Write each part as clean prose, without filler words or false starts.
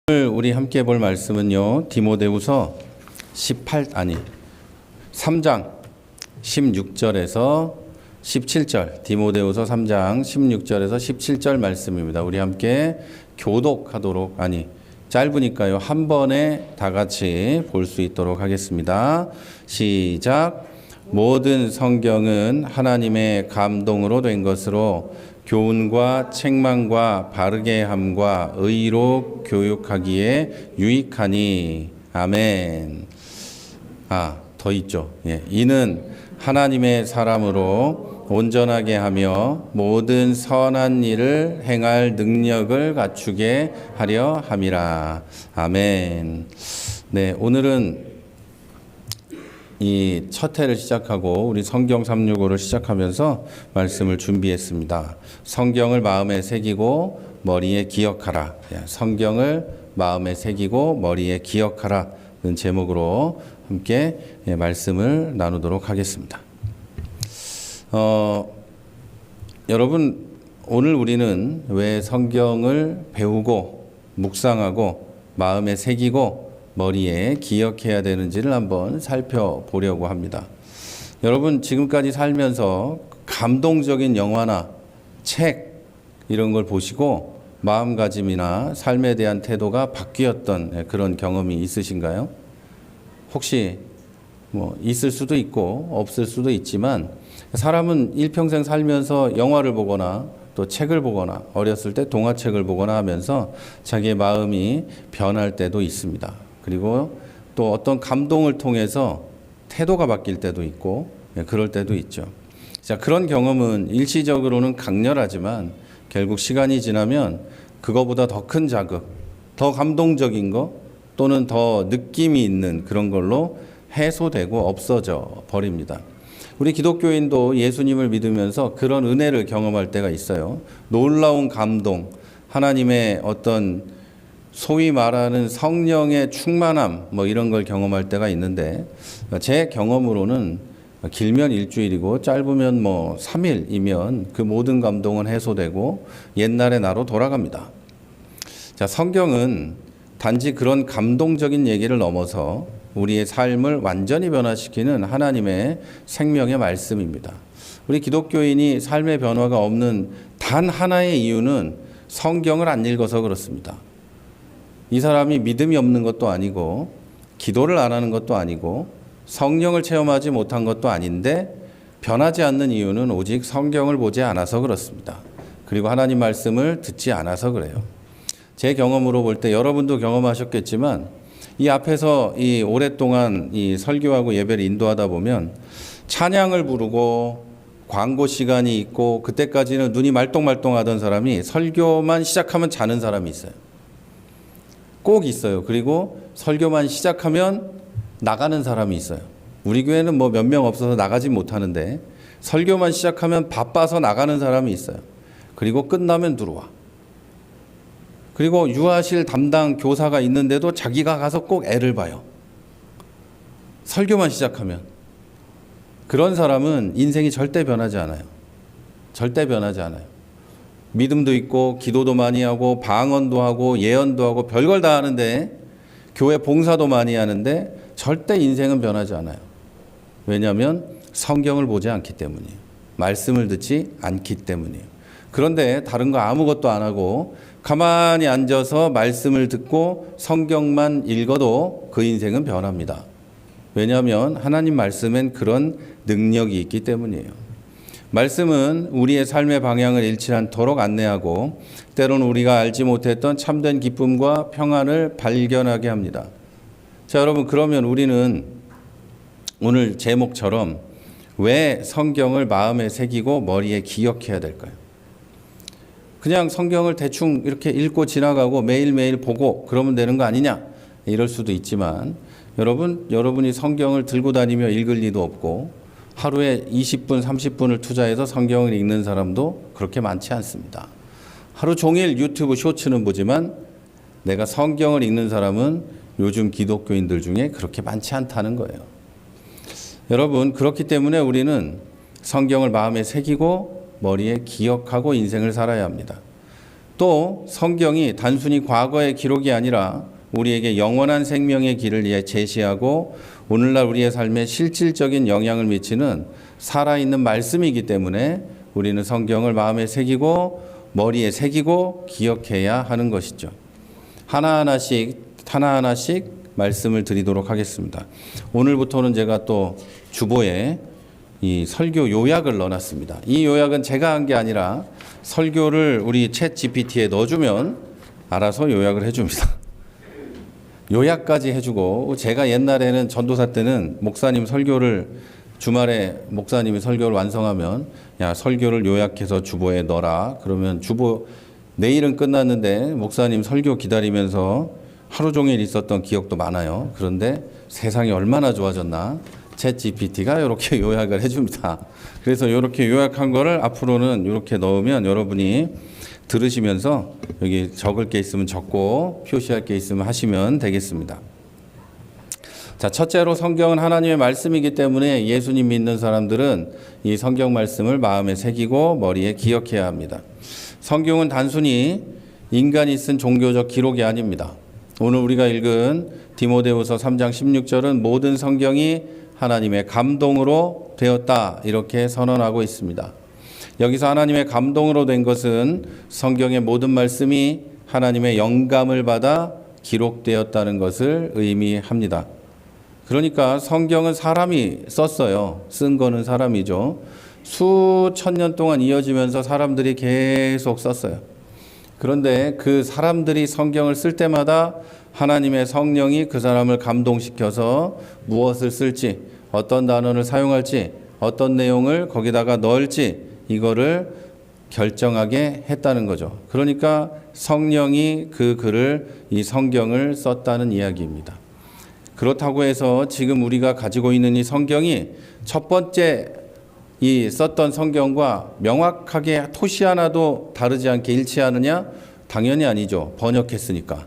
오늘 우리 함께 볼 말씀은요. 디모데후서 3장 16절에서 17절. 디모데후서 3장 16절에서 17절 말씀입니다. 우리 함께 교독하도록 짧으니까요. 한 번에 다 같이 볼 수 있도록 하겠습니다. 시작. 모든 성경은 하나님의 감동으로 된 것으로 교훈과 책망과 바르게 함과 의로 교육하기에 유익하니. 아멘. 더 있죠. 이는 하나님의 사람으로 온전하게 하며 모든 선한 일을 행할 능력을 갖추게 하려 함이라. 아멘. 오늘은 이 첫 회를 시작하고 우리 성경 365를 시작하면서 말씀을 준비했습니다. 성경을 마음에 새기고 머리에 기억하라. 성경을 마음에 새기고 머리에 기억하라는 제목으로 함께 말씀을 나누도록 하겠습니다. 여러분, 오늘 우리는 왜 성경을 배우고 묵상하고 마음에 새기고 머리에 기억해야 되는지를 한번 살펴보려고 합니다. 여러분, 지금까지 살면서 감동적인 영화나 책 이런 걸 보시고 마음가짐이나 삶에 대한 태도가 바뀌었던 그런 경험이 있으신가요? 혹시 있을 수도 있고 없을 수도 있지만, 사람은 일평생 살면서 영화를 보거나 또 책을 보거나 어렸을 때 동화책을 보거나 하면서 자기의 마음이 변할 때도 있습니다. 그리고 또 어떤 감동을 통해서 태도가 바뀔 때도 있고 그럴 때도 있죠. 자, 그런 경험은 일시적으로는 강렬하지만 결국 시간이 지나면 그거보다 더 큰 자극, 더 감동적인 거 또는 더 느낌이 있는 그런 걸로 해소되고 없어져 버립니다. 우리 기독교인도 예수님을 믿으면서 그런 은혜를 경험할 때가 있어요. 놀라운 감동, 하나님의 어떤 소위 말하는 성령의 충만함 이런 걸 경험할 때가 있는데, 제 경험으로는 길면 일주일이고 짧으면 3일이면 그 모든 감동은 해소되고 옛날의 나로 돌아갑니다. 자, 성경은 단지 그런 감동적인 얘기를 넘어서 우리의 삶을 완전히 변화시키는 하나님의 생명의 말씀입니다. 우리 기독교인이 삶의 변화가 없는 단 하나의 이유는 성경을 안 읽어서 그렇습니다. 이 사람이 믿음이 없는 것도 아니고 기도를 안 하는 것도 아니고 성령을 체험하지 못한 것도 아닌데, 변하지 않는 이유는 오직 성경을 보지 않아서 그렇습니다. 그리고 하나님 말씀을 듣지 않아서 그래요. 제 경험으로 볼 때 여러분도 경험하셨겠지만, 이 앞에서 이 오랫동안 이 설교하고 예배를 인도하다 보면 찬양을 부르고 광고 시간이 있고 그때까지는 눈이 말똥말똥하던 사람이 설교만 시작하면 자는 사람이 있어요. 꼭 있어요. 그리고 설교만 시작하면 나가는 사람이 있어요. 우리 교회는 몇 명 없어서 나가지 못하는데 설교만 시작하면 바빠서 나가는 사람이 있어요. 그리고 끝나면 들어와. 그리고 유아실 담당 교사가 있는데도 자기가 가서 꼭 애를 봐요. 설교만 시작하면. 그런 사람은 인생이 절대 변하지 않아요. 절대 변하지 않아요. 믿음도 있고 기도도 많이 하고 방언도 하고 예언도 하고 별걸 다 하는데, 교회 봉사도 많이 하는데 절대 인생은 변하지 않아요. 왜냐하면 성경을 보지 않기 때문이에요. 말씀을 듣지 않기 때문이에요. 그런데 다른 거 아무것도 안 하고 가만히 앉아서 말씀을 듣고 성경만 읽어도 그 인생은 변합니다. 왜냐하면 하나님 말씀엔 그런 능력이 있기 때문이에요. 말씀은 우리의 삶의 방향을 잃지 않도록 안내하고 때로는 우리가 알지 못했던 참된 기쁨과 평안을 발견하게 합니다. 자, 여러분, 그러면 우리는 오늘 제목처럼 왜 성경을 마음에 새기고 머리에 기억해야 될까요? 그냥 성경을 대충 이렇게 읽고 지나가고 매일매일 보고 그러면 되는 거 아니냐? 이럴 수도 있지만, 여러분이 성경을 들고 다니며 읽을 리도 없고 하루에 20분, 30분을 투자해서 성경을 읽는 사람도 그렇게 많지 않습니다. 하루 종일 유튜브 쇼츠는 보지만 내가 성경을 읽는 사람은 요즘 기독교인들 중에 그렇게 많지 않다는 거예요. 여러분, 그렇기 때문에 우리는 성경을 마음에 새기고 머리에 기억하고 인생을 살아야 합니다. 또 성경이 단순히 과거의 기록이 아니라 우리에게 영원한 생명의 길을 제시하고 오늘날 우리의 삶에 실질적인 영향을 미치는 살아있는 말씀이기 때문에 우리는 성경을 마음에 새기고 머리에 새기고 기억해야 하는 것이죠. 하나하나씩 말씀을 드리도록 하겠습니다. 오늘부터는 제가 또 주보에 이 설교 요약을 넣어놨습니다. 이 요약은 제가 한 게 아니라 설교를 우리 챗 GPT에 넣어주면 알아서 요약을 해줍니다. 요약까지 해주고, 제가 옛날에는 전도사 때는 목사님 설교를 주말에 목사님이 설교를 완성하면 야, 설교를 요약해서 주보에 넣어라. 그러면 주보 내일은 끝났는데 목사님 설교 기다리면서 하루 종일 있었던 기억도 많아요. 그런데 세상이 얼마나 좋아졌나. 챗 GPT가 이렇게 요약을 해줍니다. 그래서 이렇게 요약한 거를 앞으로는 이렇게 넣으면 여러분이 들으시면서 여기 적을 게 있으면 적고 표시할 게 있으면 하시면 되겠습니다. 자, 첫째로 성경은 하나님의 말씀이기 때문에 예수님 믿는 사람들은 이 성경 말씀을 마음에 새기고 머리에 기억해야 합니다. 성경은 단순히 인간이 쓴 종교적 기록이 아닙니다. 오늘 우리가 읽은 디모데후서 3장 16절은 모든 성경이 하나님의 감동으로 되었다 이렇게 선언하고 있습니다. 여기서 하나님의 감동으로 된 것은 성경의 모든 말씀이 하나님의 영감을 받아 기록되었다는 것을 의미합니다. 그러니까 성경은 사람이 썼어요. 쓴 거는 사람이죠. 수천 년 동안 이어지면서 사람들이 계속 썼어요. 그런데 그 사람들이 성경을 쓸 때마다 하나님의 성령이 그 사람을 감동시켜서 무엇을 쓸지, 어떤 단어를 사용할지, 어떤 내용을 거기다가 넣을지 이거를 결정하게 했다는 거죠. 그러니까 성령이 그 글을, 이 성경을 썼다는 이야기입니다. 그렇다고 해서 지금 우리가 가지고 있는 이 성경이 첫 번째 이 썼던 성경과 명확하게 토시 하나도 다르지 않게 일치하느냐? 당연히 아니죠. 번역했으니까.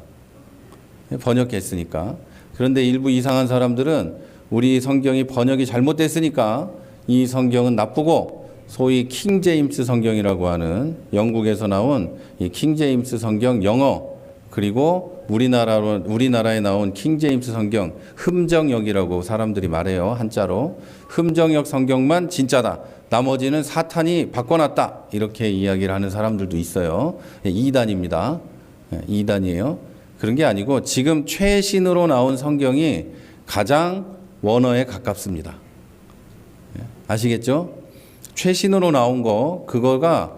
그런데 일부 이상한 사람들은 우리 성경이 번역이 잘못됐으니까 이 성경은 나쁘고 소위 킹제임스 성경이라고 하는 영국에서 나온 이 킹제임스 성경 영어, 그리고 우리나라에 나온 킹제임스 성경 흠정역이라고 사람들이 말해요. 한자로. 흠정역 성경만 진짜다. 나머지는 사탄이 바꿔놨다. 이렇게 이야기를 하는 사람들도 있어요. 이단입니다. 이단이에요. 그런 게 아니고 지금 최신으로 나온 성경이 가장 원어에 가깝습니다. 아시겠죠? 최신으로 나온 거, 그거가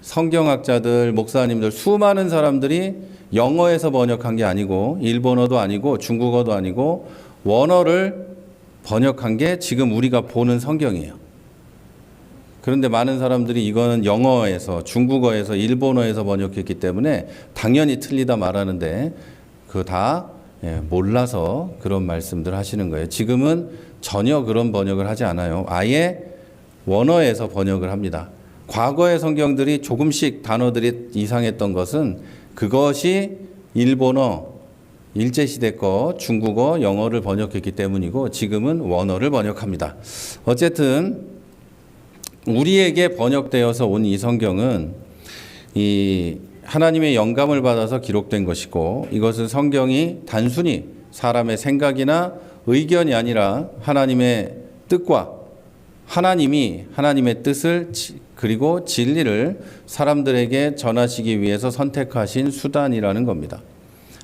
성경학자들, 목사님들, 수많은 사람들이 영어에서 번역한 게 아니고 일본어도 아니고 중국어도 아니고 원어를 번역한 게 지금 우리가 보는 성경이에요. 그런데 많은 사람들이 이거는 영어에서, 중국어에서, 일본어에서 번역했기 때문에 당연히 틀리다 말하는데 그거 다 몰라서 그런 말씀들 하시는 거예요. 지금은 전혀 그런 번역을 하지 않아요. 아예 원어에서 번역을 합니다. 과거의 성경들이 조금씩 단어들이 이상했던 것은 그것이 일본어, 일제시대 거, 중국어, 영어를 번역했기 때문이고 지금은 원어를 번역합니다. 어쨌든 우리에게 번역되어서 온 이 성경은 이 하나님의 영감을 받아서 기록된 것이고 이것은 성경이 단순히 사람의 생각이나 의견이 아니라 하나님의 뜻과 하나님이 하나님의 뜻을 그리고 진리를 사람들에게 전하시기 위해서 선택하신 수단이라는 겁니다.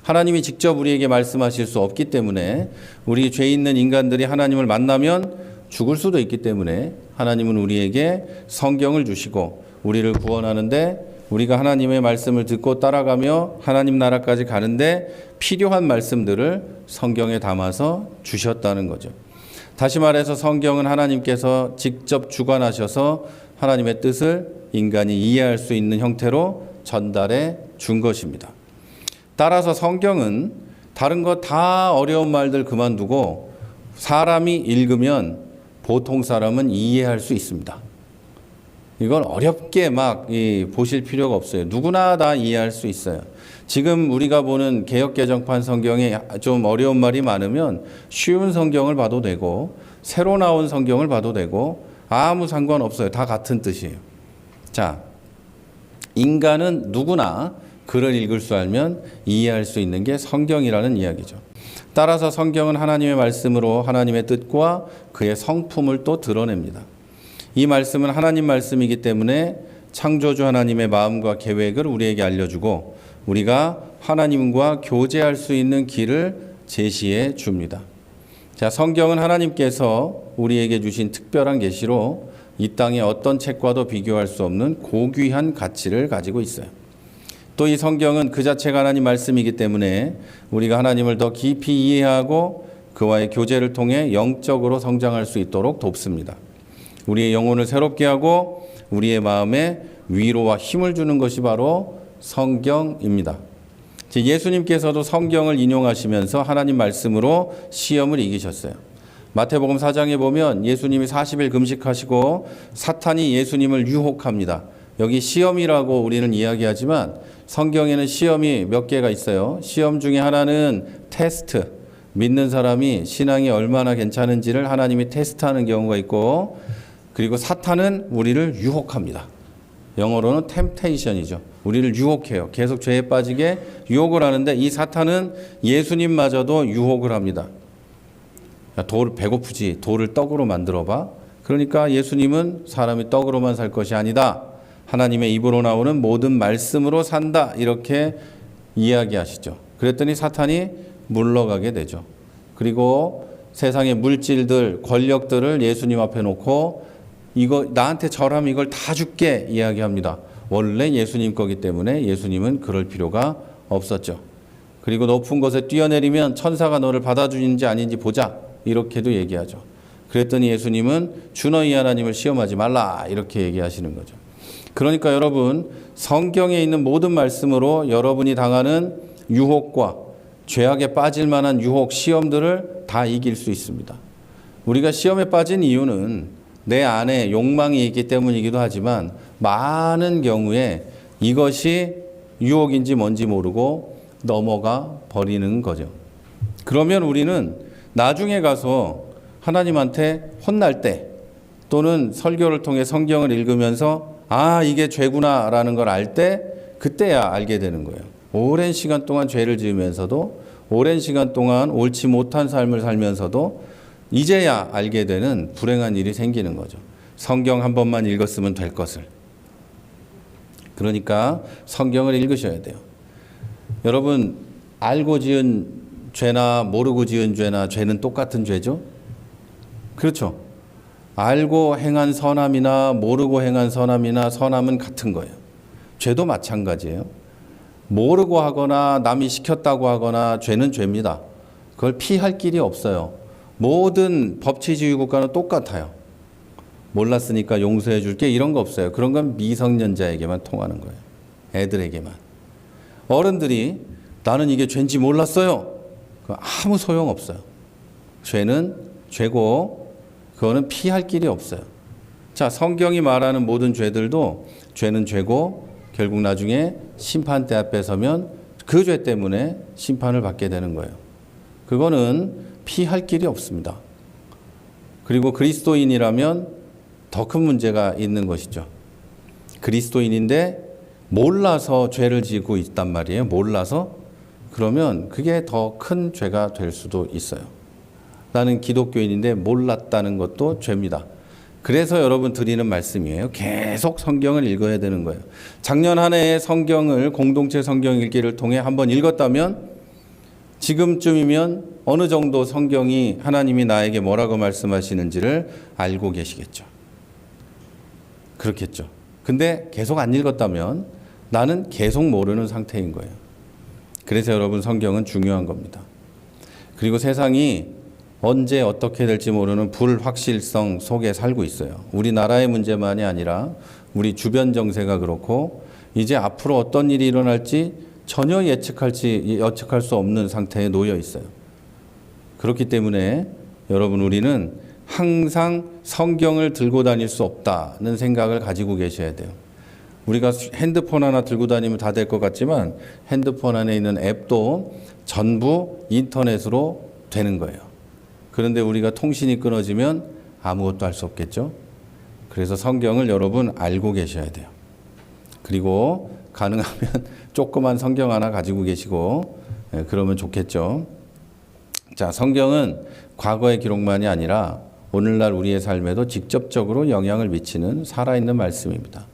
하나님이 직접 우리에게 말씀하실 수 없기 때문에 우리 죄 있는 인간들이 하나님을 만나면 죽을 수도 있기 때문에 하나님은 우리에게 성경을 주시고 우리를 구원하는데 우리가 하나님의 말씀을 듣고 따라가며 하나님 나라까지 가는데 필요한 말씀들을 성경에 담아서 주셨다는 거죠. 다시 말해서 성경은 하나님께서 직접 주관하셔서 하나님의 뜻을 인간이 이해할 수 있는 형태로 전달해 준 것입니다. 따라서 성경은 다른 거 다 어려운 말들 그만두고 사람이 읽으면 보통 사람은 이해할 수 있습니다. 이걸 어렵게 막 보실 필요가 없어요. 누구나 다 이해할 수 있어요. 지금 우리가 보는 개역개정판 성경에 좀 어려운 말이 많으면 쉬운 성경을 봐도 되고 새로 나온 성경을 봐도 되고 아무 상관없어요. 다 같은 뜻이에요. 자, 인간은 누구나 글을 읽을 줄 알면 이해할 수 있는 게 성경이라는 이야기죠. 따라서 성경은 하나님의 말씀으로 하나님의 뜻과 그의 성품을 또 드러냅니다. 이 말씀은 하나님 말씀이기 때문에 창조주 하나님의 마음과 계획을 우리에게 알려주고 우리가 하나님과 교제할 수 있는 길을 제시해 줍니다. 자, 성경은 하나님께서 우리에게 주신 특별한 계시로 이 땅의 어떤 책과도 비교할 수 없는 고귀한 가치를 가지고 있어요. 또 이 성경은 그 자체가 하나님 말씀이기 때문에 우리가 하나님을 더 깊이 이해하고 그와의 교제를 통해 영적으로 성장할 수 있도록 돕습니다. 우리의 영혼을 새롭게 하고 우리의 마음에 위로와 힘을 주는 것이 바로 성경입니다. 예수님께서도 성경을 인용하시면서 하나님 말씀으로 시험을 이기셨어요. 마태복음 4장에 보면 예수님이 40일 금식하시고 사탄이 예수님을 유혹합니다. 여기 시험이라고 우리는 이야기하지만 성경에는 시험이 몇 개가 있어요. 시험 중에 하나는 테스트, 믿는 사람이 신앙이 얼마나 괜찮은지를 하나님이 테스트하는 경우가 있고, 그리고 사탄은 우리를 유혹합니다. 영어로는 temptation이죠. 우리를 유혹해요. 계속 죄에 빠지게 유혹을 하는데 이 사탄은 예수님마저도 유혹을 합니다. 야, 배고프지? 돌을 떡으로 만들어봐. 그러니까 예수님은 사람이 떡으로만 살 것이 아니다. 하나님의 입으로 나오는 모든 말씀으로 산다. 이렇게 이야기하시죠. 그랬더니 사탄이 물러가게 되죠. 그리고 세상의 물질들, 권력들을 예수님 앞에 놓고 이거 나한테 절하면 이걸 다 줄게 이야기합니다. 원래 예수님 거기 때문에 예수님은 그럴 필요가 없었죠. 그리고 높은 곳에 뛰어내리면 천사가 너를 받아주는지 아닌지 보자. 이렇게도 얘기하죠. 그랬더니 예수님은 주 너희 하나님을 시험하지 말라. 이렇게 얘기하시는 거죠. 그러니까 여러분, 성경에 있는 모든 말씀으로 여러분이 당하는 유혹과 죄악에 빠질 만한 유혹, 시험들을 다 이길 수 있습니다. 우리가 시험에 빠진 이유는 내 안에 욕망이 있기 때문이기도 하지만 많은 경우에 이것이 유혹인지 뭔지 모르고 넘어가 버리는 거죠. 그러면 우리는 나중에 가서 하나님한테 혼날 때 또는 설교를 통해 성경을 읽으면서 아, 이게 죄구나 라는 걸 알 때 그때야 알게 되는 거예요. 오랜 시간 동안 죄를 지으면서도 오랜 시간 동안 옳지 못한 삶을 살면서도 이제야 알게 되는 불행한 일이 생기는 거죠. 성경 한 번만 읽었으면 될 것을. 그러니까 성경을 읽으셔야 돼요. 여러분, 알고 지은 죄나 모르고 지은 죄나 죄는 똑같은 죄죠? 그렇죠? 알고 행한 선함이나 모르고 행한 선함이나 선함은 같은 거예요. 죄도 마찬가지예요. 모르고 하거나 남이 시켰다고 하거나 죄는 죄입니다. 그걸 피할 길이 없어요. 모든 법치주의 국가는 똑같아요. 몰랐으니까 용서해 줄게 이런 거 없어요. 그런 건 미성년자에게만 통하는 거예요. 애들에게만. 어른들이 나는 이게 죄인지 몰랐어요. 아무 소용없어요. 죄는 죄고 그거는 피할 길이 없어요. 자, 성경이 말하는 모든 죄들도 죄는 죄고 결국 나중에 심판대 앞에 서면 그 죄 때문에 심판을 받게 되는 거예요. 그거는 피할 길이 없습니다. 그리고 그리스도인이라면 더 큰 문제가 있는 것이죠. 그리스도인인데 몰라서 죄를 지고 있단 말이에요. 몰라서. 그러면 그게 더 큰 죄가 될 수도 있어요. 나는 기독교인인데 몰랐다는 것도 죄입니다. 그래서 여러분 드리는 말씀이에요. 계속 성경을 읽어야 되는 거예요. 작년 한 해에 성경을 공동체 성경 읽기를 통해 한번 읽었다면 지금쯤이면 어느 정도 성경이 하나님이 나에게 뭐라고 말씀하시는지를 알고 계시겠죠. 그렇겠죠. 근데 계속 안 읽었다면 나는 계속 모르는 상태인 거예요. 그래서 여러분 성경은 중요한 겁니다. 그리고 세상이 언제 어떻게 될지 모르는 불확실성 속에 살고 있어요. 우리나라의 문제만이 아니라 우리 주변 정세가 그렇고 이제 앞으로 어떤 일이 일어날지 전혀 예측할 수 없는 상태에 놓여 있어요. 그렇기 때문에 여러분 우리는 항상 성경을 들고 다닐 수 없다는 생각을 가지고 계셔야 돼요. 우리가 핸드폰 하나 들고 다니면 다 될 것 같지만 핸드폰 안에 있는 앱도 전부 인터넷으로 되는 거예요. 그런데 우리가 통신이 끊어지면 아무것도 할 수 없겠죠. 그래서 성경을 여러분 알고 계셔야 돼요. 그리고 가능하면 조그만 성경 하나 가지고 계시고 그러면 좋겠죠. 자, 성경은 과거의 기록만이 아니라 오늘날 우리의 삶에도 직접적으로 영향을 미치는 살아있는 말씀입니다.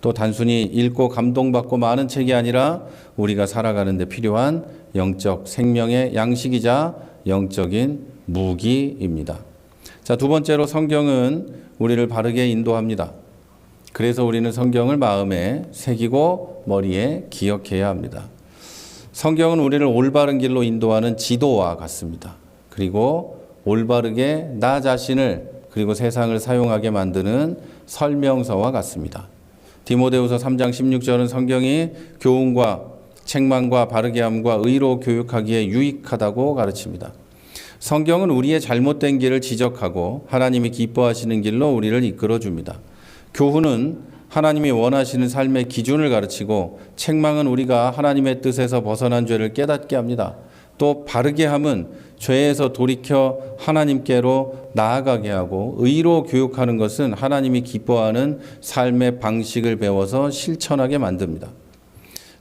또 단순히 읽고 감동받고 마는 책이 아니라 우리가 살아가는 데 필요한 영적 생명의 양식이자 영적인 무기입니다. 자, 두 번째로 성경은 우리를 바르게 인도합니다. 그래서 우리는 성경을 마음에 새기고 머리에 기억해야 합니다. 성경은 우리를 올바른 길로 인도하는 지도와 같습니다. 그리고 올바르게 나 자신을 그리고 세상을 사용하게 만드는 설명서와 같습니다. 디모데후서 3장 16절은 성경이 교훈과 책망과 바르게 함과 의로 교육하기에 유익하다고 가르칩니다. 성경은 우리의 잘못된 길을 지적하고 하나님이 기뻐하시는 길로 우리를 이끌어 줍니다. 교훈은 하나님이 원하시는 삶의 기준을 가르치고 책망은 우리가 하나님의 뜻에서 벗어난 죄를 깨닫게 합니다. 또 바르게 함은 죄에서 돌이켜 하나님께로 나아가게 하고 의로 교육하는 것은 하나님이 기뻐하는 삶의 방식을 배워서 실천하게 만듭니다.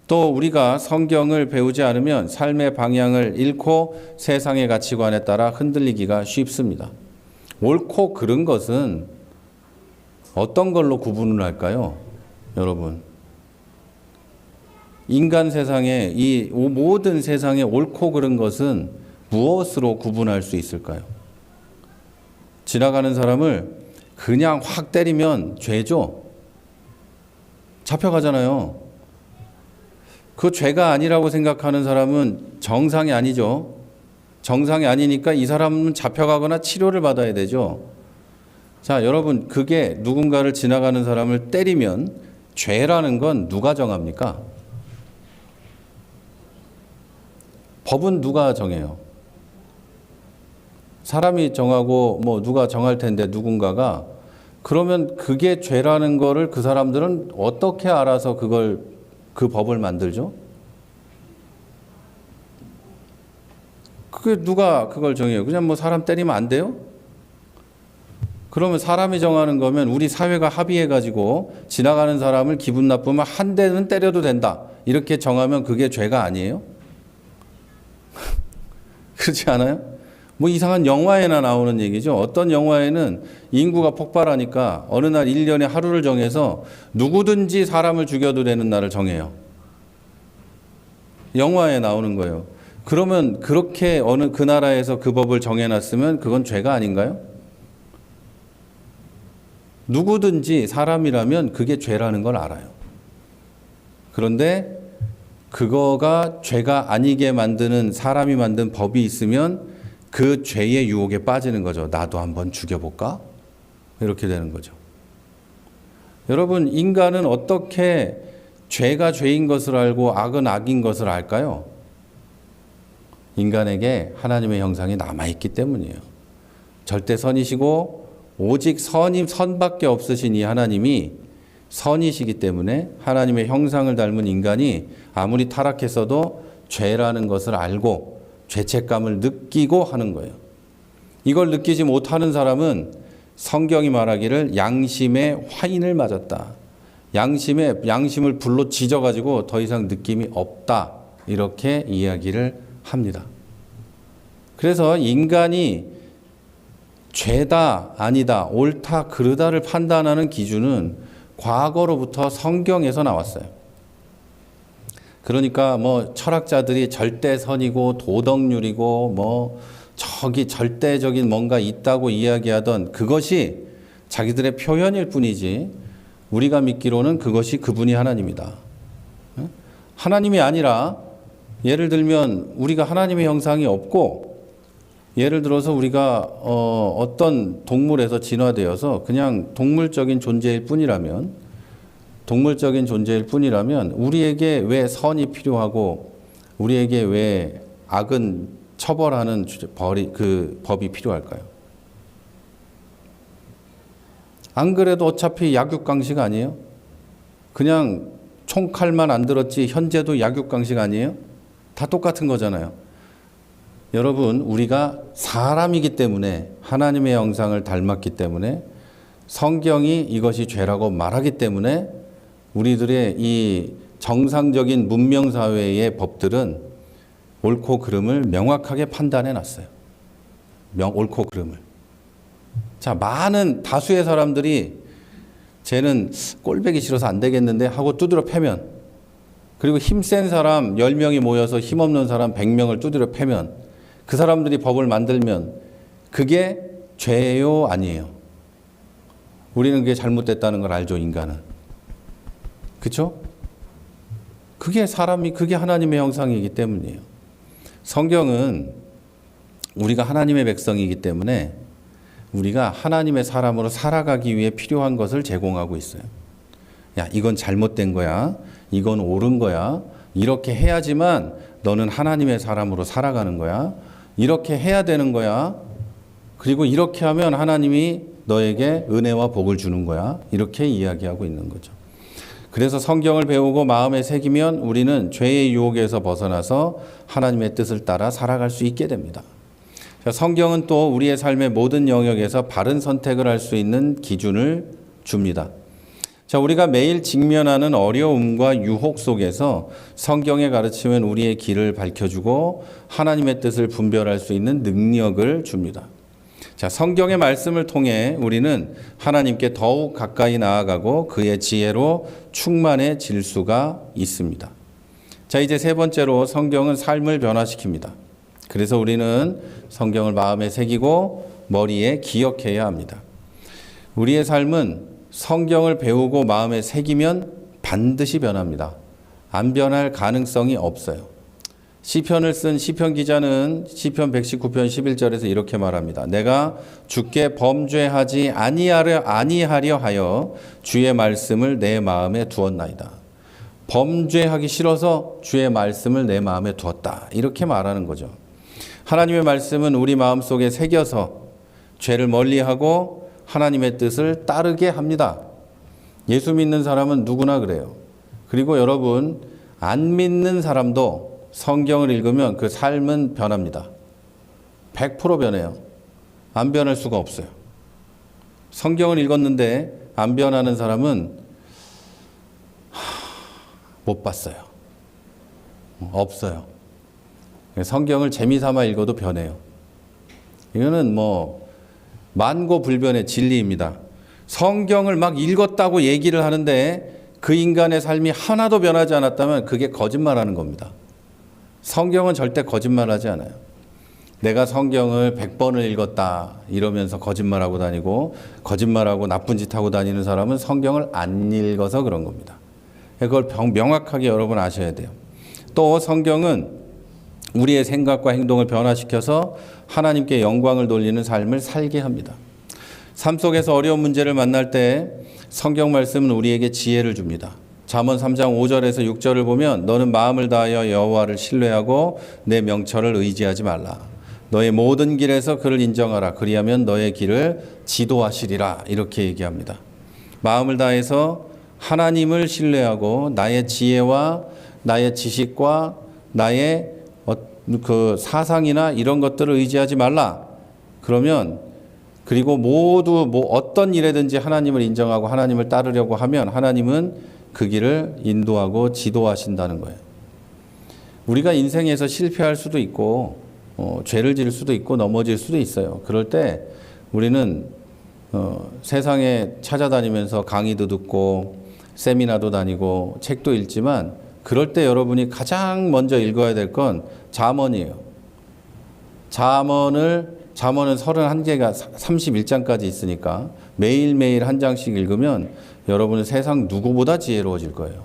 또 우리가 성경을 배우지 않으면 삶의 방향을 잃고 세상의 가치관에 따라 흔들리기가 쉽습니다. 옳고 그른 것은 어떤 걸로 구분을 할까요? 여러분, 인간 세상에 이 모든 세상에 옳고 그른 것은 무엇으로 구분할 수 있을까요? 지나가는 사람을 그냥 확 때리면 죄죠. 잡혀가잖아요. 그 죄가 아니라고 생각하는 사람은 정상이 아니죠. 정상이 아니니까 이 사람은 잡혀가거나 치료를 받아야 되죠. 자, 여러분, 그게 누군가를 지나가는 사람을 때리면 죄라는 건 누가 정합니까? 법은 누가 정해요? 사람이 정하고 뭐 누가 정할 텐데 누군가가. 그러면 그게 죄라는 거를 그 사람들은 어떻게 알아서 그 법을 만들죠? 그게 누가 그걸 정해요? 그냥 뭐 사람 때리면 안 돼요? 그러면 사람이 정하는 거면 우리 사회가 합의해가지고 지나가는 사람을 기분 나쁘면 한 대는 때려도 된다. 이렇게 정하면 그게 죄가 아니에요? 그렇지 않아요? 뭐 이상한 영화에나 나오는 얘기죠. 어떤 영화에는 인구가 폭발하니까 어느 날 1년에 하루를 정해서 누구든지 사람을 죽여도 되는 날을 정해요. 영화에 나오는 거예요. 그러면 그렇게 어느 그 나라에서 그 법을 정해놨으면 그건 죄가 아닌가요? 누구든지 사람이라면 그게 죄라는 걸 알아요. 그런데 그거가 죄가 아니게 만드는 사람이 만든 법이 있으면 그 죄의 유혹에 빠지는 거죠. 나도 한번 죽여볼까? 이렇게 되는 거죠. 여러분, 인간은 어떻게 죄가 죄인 것을 알고 악은 악인 것을 알까요? 인간에게 하나님의 형상이 남아있기 때문이에요. 절대 선이시고 오직 선밖에 없으신 이 하나님이 선이시기 때문에 하나님의 형상을 닮은 인간이 아무리 타락했어도 죄라는 것을 알고 죄책감을 느끼고 하는 거예요. 이걸 느끼지 못하는 사람은 성경이 말하기를 양심의 화인을 맞았다. 양심을 불로 지져가지고 더 이상 느낌이 없다. 이렇게 이야기를 합니다. 그래서 인간이 죄다, 아니다, 옳다, 그르다를 판단하는 기준은 과거로부터 성경에서 나왔어요. 그러니까 뭐 철학자들이 절대선이고 도덕률이고 뭐 저기 절대적인 뭔가 있다고 이야기하던 그것이 자기들의 표현일 뿐이지 우리가 믿기로는 그것이 그분이 하나님이다. 하나님이 아니라 예를 들면 우리가 하나님의 형상이 없고 예를 들어서 우리가 어떤 동물에서 진화되어서 그냥 동물적인 존재일 뿐이라면 우리에게 왜 선이 필요하고 우리에게 왜 악은 처벌하는 그 법이 필요할까요? 안 그래도 어차피 약육강식 아니에요? 그냥 총칼만 안 들었지 현재도 약육강식 아니에요? 다 똑같은 거잖아요. 여러분, 우리가 사람이기 때문에 하나님의 형상을 닮았기 때문에 성경이 이것이 죄라고 말하기 때문에 우리들의 이 정상적인 문명사회의 법들은 옳고 그름을 명확하게 판단해 놨어요. 옳고 그름을. 자, 많은 다수의 사람들이 쟤는 꼴배기 싫어서 안 되겠는데 하고 두드려 패면, 그리고 힘센 사람 10명이 모여서 힘없는 사람 100명을 두드려 패면, 그 사람들이 법을 만들면 그게 죄예요, 아니에요? 우리는 그게 잘못됐다는 걸 알죠, 인간은. 그렇죠? 그게 그게 하나님의 형상이기 때문이에요. 성경은 우리가 하나님의 백성이기 때문에 우리가 하나님의 사람으로 살아가기 위해 필요한 것을 제공하고 있어요. 야, 이건 잘못된 거야. 이건 옳은 거야. 이렇게 해야지만 너는 하나님의 사람으로 살아가는 거야. 이렇게 해야 되는 거야. 그리고 이렇게 하면 하나님이 너에게 은혜와 복을 주는 거야. 이렇게 이야기하고 있는 거죠. 그래서 성경을 배우고 마음에 새기면 우리는 죄의 유혹에서 벗어나서 하나님의 뜻을 따라 살아갈 수 있게 됩니다. 성경은 또 우리의 삶의 모든 영역에서 바른 선택을 할 수 있는 기준을 줍니다. 자, 우리가 매일 직면하는 어려움과 유혹 속에서 성경의 가르침은 우리의 길을 밝혀주고 하나님의 뜻을 분별할 수 있는 능력을 줍니다. 자, 성경의 말씀을 통해 우리는 하나님께 더욱 가까이 나아가고 그의 지혜로 충만해질 수가 있습니다. 자, 이제 세 번째로 성경은 삶을 변화시킵니다. 그래서 우리는 성경을 마음에 새기고 머리에 기억해야 합니다. 우리의 삶은 성경을 배우고 마음에 새기면 반드시 변합니다. 안 변할 가능성이 없어요. 시편을 쓴 시편 기자는 시편 119편 11절에서 이렇게 말합니다. 내가 주께 범죄하지 아니하려 하여 주의 말씀을 내 마음에 두었나이다. 범죄하기 싫어서 주의 말씀을 내 마음에 두었다. 이렇게 말하는 거죠. 하나님의 말씀은 우리 마음속에 새겨서 죄를 멀리하고 하나님의 뜻을 따르게 합니다. 예수 믿는 사람은 누구나 그래요. 그리고 여러분, 안 믿는 사람도 성경을 읽으면 그 삶은 변합니다. 100% 변해요. 안 변할 수가 없어요. 성경을 읽었는데 안 변하는 사람은 못 봤어요. 없어요. 성경을 재미삼아 읽어도 변해요. 이거는 만고불변의 진리입니다. 성경을 막 읽었다고 얘기를 하는데 그 인간의 삶이 하나도 변하지 않았다면 그게 거짓말하는 겁니다. 성경은 절대 거짓말하지 않아요. 내가 성경을 100번을 읽었다 이러면서 거짓말하고 다니고 거짓말하고 나쁜 짓 하고 다니는 사람은 성경을 안 읽어서 그런 겁니다. 그걸 명확하게 여러분 아셔야 돼요. 또 성경은 우리의 생각과 행동을 변화시켜서 하나님께 영광을 돌리는 삶을 살게 합니다. 삶 속에서 어려운 문제를 만날 때 성경 말씀은 우리에게 지혜를 줍니다. 잠언 3장 5절에서 6절을 보면 너는 마음을 다하여 여호와를 신뢰하고 내 명철을 의지하지 말라. 너의 모든 길에서 그를 인정하라. 그리하면 너의 길을 지도하시리라. 이렇게 얘기합니다. 마음을 다해서 하나님을 신뢰하고 나의 지혜와 나의 지식과 나의 그 사상이나 이런 것들을 의지하지 말라. 그리고 모두 어떤 일에든지 하나님을 인정하고 하나님을 따르려고 하면 하나님은 그 길을 인도하고 지도하신다는 거예요. 우리가 인생에서 실패할 수도 있고 죄를 지을 수도 있고 넘어질 수도 있어요. 그럴 때 우리는 세상에 찾아다니면서 강의도 듣고 세미나도 다니고 책도 읽지만 그럴 때 여러분이 가장 먼저 읽어야 될 건 잠언이에요. 잠언은 31개가 31장까지 있으니까 매일매일 한 장씩 읽으면 여러분은 세상 누구보다 지혜로워질 거예요.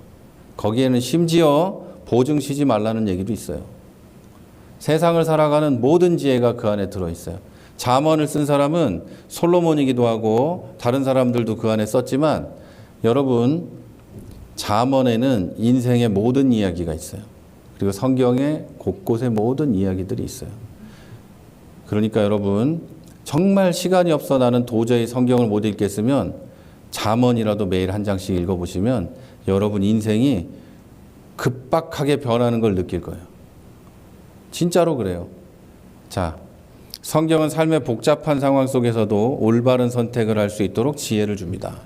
거기에는 심지어 보증 쉬지 말라는 얘기도 있어요. 세상을 살아가는 모든 지혜가 그 안에 들어있어요. 잠언을 쓴 사람은 솔로몬이기도 하고 다른 사람들도 그 안에 썼지만 여러분, 잠언에는 인생의 모든 이야기가 있어요. 그리고 성경의 곳곳에 모든 이야기들이 있어요. 그러니까 여러분, 정말 시간이 없어 나는 도저히 성경을 못 읽겠으면 잠언이라도 매일 한 장씩 읽어보시면 여러분 인생이 급박하게 변하는 걸 느낄 거예요. 진짜로 그래요. 자, 성경은 삶의 복잡한 상황 속에서도 올바른 선택을 할 수 있도록 지혜를 줍니다.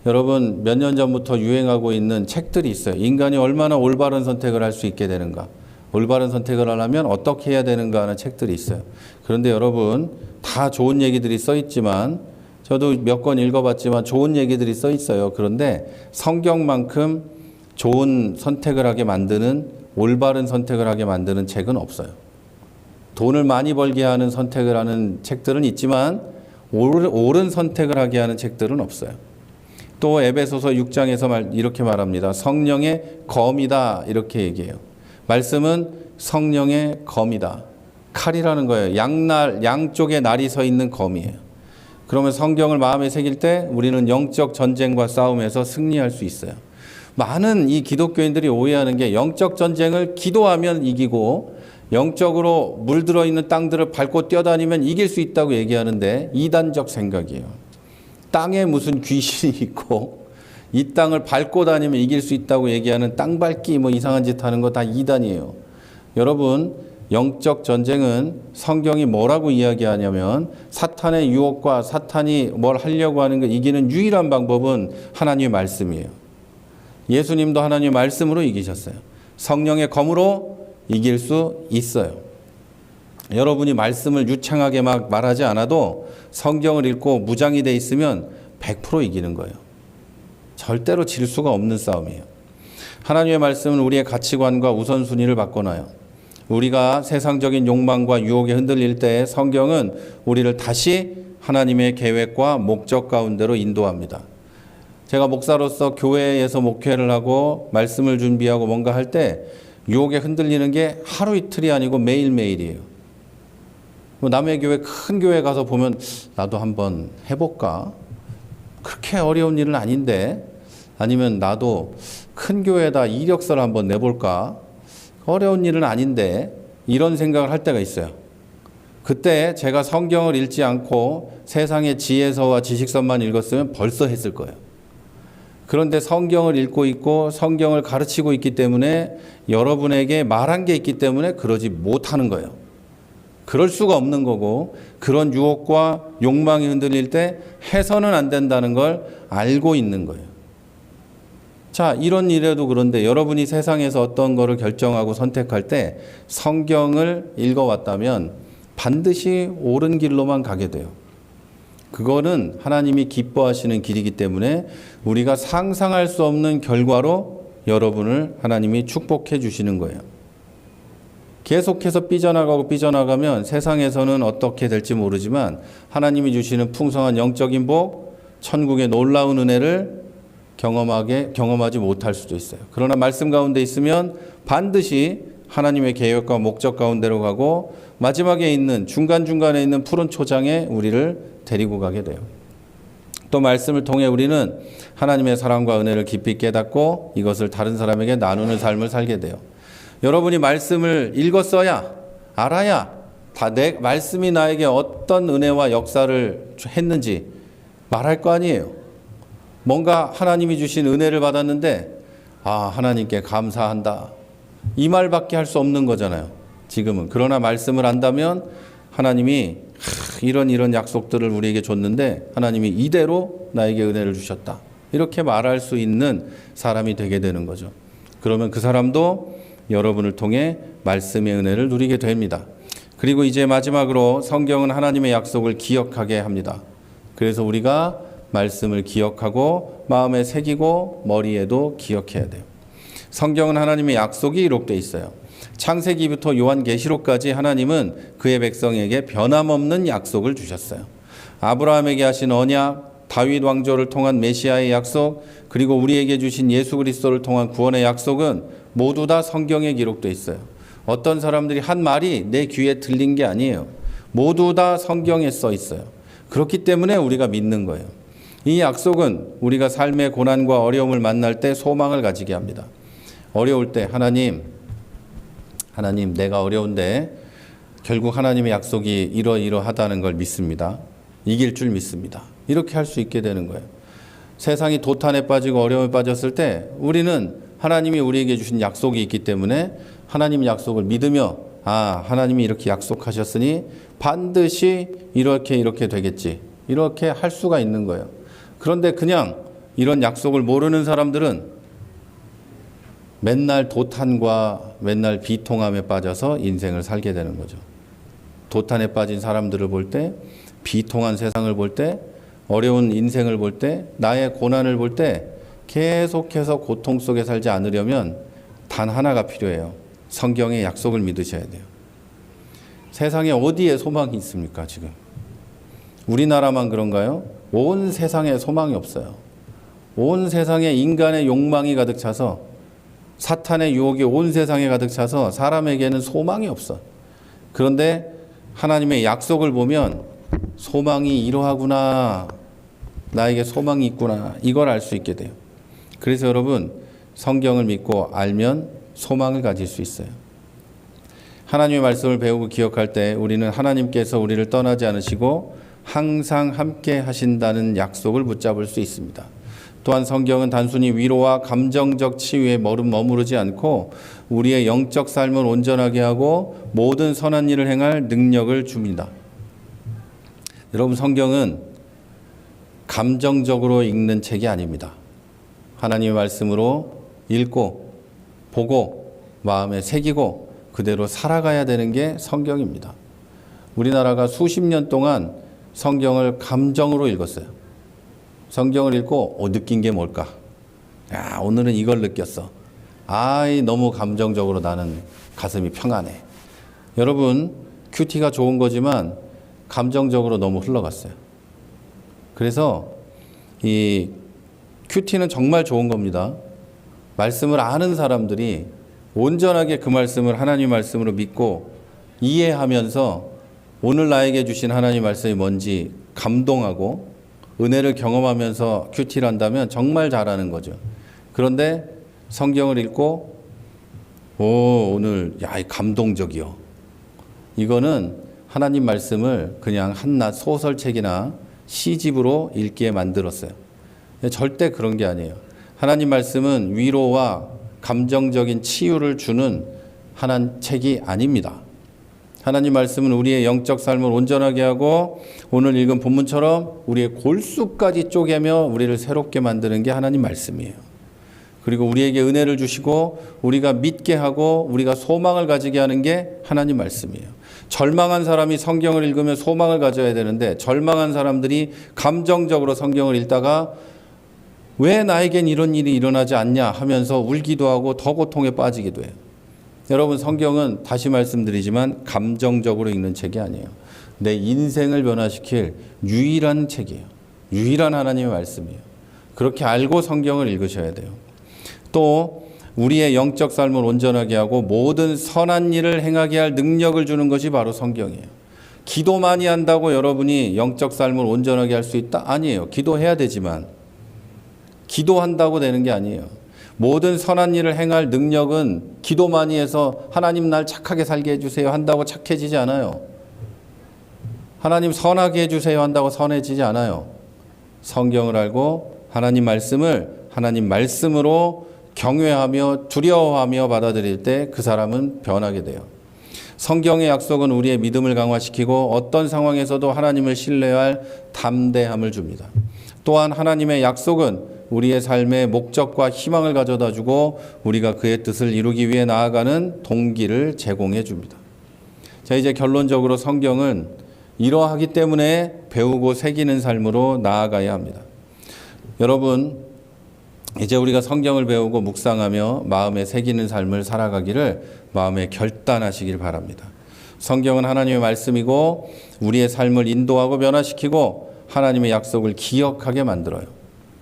여러분 몇 년 전부터 유행하고 있는 책들이 있어요. 인간이 얼마나 올바른 선택을 할 수 있게 되는가, 올바른 선택을 하려면 어떻게 해야 되는가 하는 책들이 있어요. 그런데 여러분 다 좋은 얘기들이 써 있지만, 저도 몇 권 읽어봤지만 좋은 얘기들이 써 있어요. 그런데 성경만큼 좋은 선택을 하게 만드는, 올바른 선택을 하게 만드는 책은 없어요. 돈을 많이 벌게 하는 선택을 하는 책들은 있지만 옳은 선택을 하게 하는 책들은 없어요. 또 에베소서 6장에서 이렇게 말합니다. 성령의 검이다, 이렇게 얘기해요. 말씀은 성령의 검이다. 칼이라는 거예요. 양쪽에 날이 서 있는 검이에요. 그러면 성경을 마음에 새길 때 우리는 영적 전쟁과 싸움에서 승리할 수 있어요. 많은 이 기독교인들이 오해하는 게, 영적 전쟁을 기도하면 이기고 영적으로 물들어 있는 땅들을 밟고 뛰어다니면 이길 수 있다고 얘기하는데 이단적 생각이에요. 땅에 무슨 귀신이 있고 이 땅을 밟고 다니면 이길 수 있다고 얘기하는 땅 밟기 뭐 이상한 짓 하는 거 다 이단이에요. 여러분, 영적 전쟁은 성경이 뭐라고 이야기하냐면, 사탄의 유혹과 사탄이 뭘 하려고 하는 거 이기는 유일한 방법은 하나님의 말씀이에요. 예수님도 하나님의 말씀으로 이기셨어요. 성령의 검으로 이길 수 있어요. 여러분이 말씀을 유창하게 막 말하지 않아도 성경을 읽고 무장이 돼 있으면 100% 이기는 거예요. 절대로 질 수가 없는 싸움이에요. 하나님의 말씀은 우리의 가치관과 우선순위를 바꿔놔요. 우리가 세상적인 욕망과 유혹에 흔들릴 때 성경은 우리를 다시 하나님의 계획과 목적 가운데로 인도합니다. 제가 목사로서 교회에서 목회를 하고 말씀을 준비하고 뭔가 할 때 유혹에 흔들리는 게 하루 이틀이 아니고 매일매일이에요. 남의 교회, 큰 교회 가서 보면 나도 한번 해볼까? 그렇게 어려운 일은 아닌데, 아니면 나도 큰 교회에다 이력서를 한번 내볼까? 어려운 일은 아닌데, 이런 생각을 할 때가 있어요. 그때 제가 성경을 읽지 않고 세상의 지혜서와 지식서만 읽었으면 벌써 했을 거예요. 그런데 성경을 읽고 있고 성경을 가르치고 있기 때문에, 여러분에게 말한 게 있기 때문에 그러지 못하는 거예요. 그럴 수가 없는 거고, 그런 유혹과 욕망이 흔들릴 때 해서는 안 된다는 걸 알고 있는 거예요. 자, 이런 일에도 그런데 여러분이 세상에서 어떤 거를 결정하고 선택할 때 성경을 읽어왔다면 반드시 옳은 길로만 가게 돼요. 그거는 하나님이 기뻐하시는 길이기 때문에 우리가 상상할 수 없는 결과로 여러분을 하나님이 축복해 주시는 거예요. 계속해서 삐져나가면 세상에서는 어떻게 될지 모르지만 하나님이 주시는 풍성한 영적인 복, 천국의 놀라운 은혜를 경험하지 못할 수도 있어요. 그러나 말씀 가운데 있으면 반드시 하나님의 계획과 목적 가운데로 가고, 마지막에 있는 중간중간에 있는 푸른 초장에 우리를 데리고 가게 돼요. 또 말씀을 통해 우리는 하나님의 사랑과 은혜를 깊이 깨닫고 이것을 다른 사람에게 나누는 삶을 살게 돼요. 여러분이 말씀을 읽었어야, 알아야 다 내 말씀이 나에게 어떤 은혜와 역사를 했는지 말할 거 아니에요. 뭔가 하나님이 주신 은혜를 받았는데, 하나님께 감사한다, 이 말밖에 할 수 없는 거잖아요, 지금은. 그러나 말씀을 안다면 하나님이 이런 약속들을 우리에게 줬는데 하나님이 이대로 나에게 은혜를 주셨다, 이렇게 말할 수 있는 사람이 되게 되는 거죠. 그러면 그 사람도 여러분을 통해 말씀의 은혜를 누리게 됩니다. 그리고 이제 마지막으로 성경은 하나님의 약속을 기억하게 합니다. 그래서 우리가 말씀을 기억하고 마음에 새기고 머리에도 기억해야 돼요. 성경은 하나님의 약속이 기록되어 있어요. 창세기부터 요한계시록까지 하나님은 그의 백성에게 변함없는 약속을 주셨어요. 아브라함에게 하신 언약, 다윗 왕조를 통한 메시아의 약속, 그리고 우리에게 주신 예수 그리스도를 통한 구원의 약속은 모두 다 성경에 기록되어 있어요. 어떤 사람들이 한 말이 내 귀에 들린 게 아니에요. 모두 다 성경에 써 있어요. 그렇기 때문에 우리가 믿는 거예요. 이 약속은 우리가 삶의 고난과 어려움을 만날 때 소망을 가지게 합니다. 어려울 때 하나님, 내가 어려운데 결국 하나님의 약속이 이러이러하다는 걸 믿습니다. 이길 줄 믿습니다. 이렇게 할 수 있게 되는 거예요. 세상이 도탄에 빠지고 어려움에 빠졌을 때 우리는 하나님이 우리에게 주신 약속이 있기 때문에 하나님의 약속을 믿으며, 하나님이 이렇게 약속하셨으니 반드시 이렇게 되겠지, 이렇게 할 수가 있는 거예요. 그런데 그냥 이런 약속을 모르는 사람들은 맨날 도탄과 맨날 비통함에 빠져서 인생을 살게 되는 거죠. 도탄에 빠진 사람들을 볼 때, 비통한 세상을 볼 때, 어려운 인생을 볼 때, 나의 고난을 볼 때 계속해서 고통 속에 살지 않으려면 단 하나가 필요해요. 성경의 약속을 믿으셔야 돼요. 세상에 어디에 소망이 있습니까, 지금? 우리나라만 그런가요? 온 세상에 소망이 없어요. 온 세상에 인간의 욕망이 가득 차서, 사탄의 유혹이 온 세상에 가득 차서 사람에게는 소망이 없어. 그런데 하나님의 약속을 보면 소망이 이러하구나, 나에게 소망이 있구나, 이걸 알 수 있게 돼요. 그래서 여러분, 성경을 믿고 알면 소망을 가질 수 있어요. 하나님의 말씀을 배우고 기억할 때 우리는 하나님께서 우리를 떠나지 않으시고 항상 함께 하신다는 약속을 붙잡을 수 있습니다. 또한 성경은 단순히 위로와 감정적 치유에 머무르지 않고 우리의 영적 삶을 온전하게 하고 모든 선한 일을 행할 능력을 줍니다. 여러분, 성경은 감정적으로 읽는 책이 아닙니다. 하나님의 말씀으로 읽고 보고 마음에 새기고 그대로 살아가야 되는 게 성경입니다. 우리나라가 수십 년 동안 성경을 감정으로 읽었어요. 성경을 읽고 느낀 게 뭘까? 야, 오늘은 이걸 느꼈어. 너무 감정적으로 나는 가슴이 평안해. 여러분, 큐티가 좋은 거지만 감정적으로 너무 흘러갔어요. 그래서 이 큐티는 정말 좋은 겁니다. 말씀을 아는 사람들이 온전하게 그 말씀을 하나님 말씀으로 믿고 이해하면서 오늘 나에게 주신 하나님 말씀이 뭔지 감동하고 은혜를 경험하면서 큐티를 한다면 정말 잘하는 거죠. 그런데 성경을 읽고 오늘 감동적이요. 이거는 하나님 말씀을 그냥 한낱 소설책이나 시집으로 읽게 만들었어요. 절대 그런 게 아니에요. 하나님 말씀은 위로와 감정적인 치유를 주는 하나님 책이 아닙니다. 하나님 말씀은 우리의 영적 삶을 온전하게 하고 오늘 읽은 본문처럼 우리의 골수까지 쪼개며 우리를 새롭게 만드는 게 하나님 말씀이에요. 그리고 우리에게 은혜를 주시고 우리가 믿게 하고 우리가 소망을 가지게 하는 게 하나님 말씀이에요. 절망한 사람이 성경을 읽으면 소망을 가져야 되는데 절망한 사람들이 감정적으로 성경을 읽다가 왜 나에겐 이런 일이 일어나지 않냐 하면서 울기도 하고 더 고통에 빠지기도 해요. 여러분, 성경은 다시 말씀드리지만 감정적으로 읽는 책이 아니에요. 내 인생을 변화시킬 유일한 책이에요. 유일한 하나님의 말씀이에요. 그렇게 알고 성경을 읽으셔야 돼요. 또 우리의 영적 삶을 온전하게 하고 모든 선한 일을 행하게 할 능력을 주는 것이 바로 성경이에요. 기도 많이 한다고 여러분이 영적 삶을 온전하게 할 수 있다? 아니에요. 기도해야 되지만 기도한다고 되는 게 아니에요. 모든 선한 일을 행할 능력은 기도 많이 해서 하나님 날 착하게 살게 해주세요 한다고 착해지지 않아요. 하나님 선하게 해주세요 한다고 선해지지 않아요. 성경을 알고 하나님 말씀을 하나님 말씀으로 경외하며 두려워하며 받아들일 때 그 사람은 변하게 돼요. 성경의 약속은 우리의 믿음을 강화시키고 어떤 상황에서도 하나님을 신뢰할 담대함을 줍니다. 또한 하나님의 약속은 우리의 삶에 목적과 희망을 가져다 주고 우리가 그의 뜻을 이루기 위해 나아가는 동기를 제공해 줍니다. 자, 이제 결론적으로 성경은 이러하기 때문에 배우고 새기는 삶으로 나아가야 합니다. 여러분, 이제 우리가 성경을 배우고 묵상하며 마음에 새기는 삶을 살아가기를 마음에 결단하시길 바랍니다. 성경은 하나님의 말씀이고 우리의 삶을 인도하고 변화시키고 하나님의 약속을 기억하게 만들어요.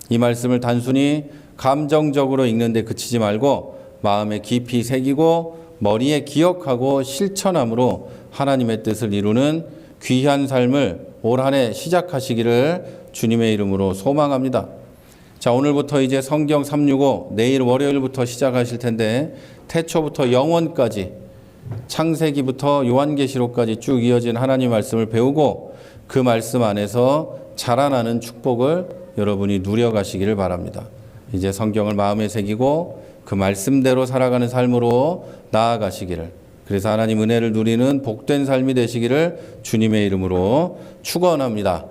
이 말씀을 단순히 감정적으로 읽는 데 그치지 말고 마음에 깊이 새기고 머리에 기억하고 실천함으로 하나님의 뜻을 이루는 귀한 삶을 올 한 해 시작하시기를 주님의 이름으로 소망합니다. 자, 오늘부터 이제 성경 365 내일 월요일부터 시작하실 텐데 태초부터 영원까지 창세기부터 요한계시록까지 쭉 이어진 하나님 말씀을 배우고 그 말씀 안에서 자라나는 축복을 여러분이 누려가시기를 바랍니다. 이제 성경을 마음에 새기고 그 말씀대로 살아가는 삶으로 나아가시기를, 그래서 하나님 은혜를 누리는 복된 삶이 되시기를 주님의 이름으로 축원합니다.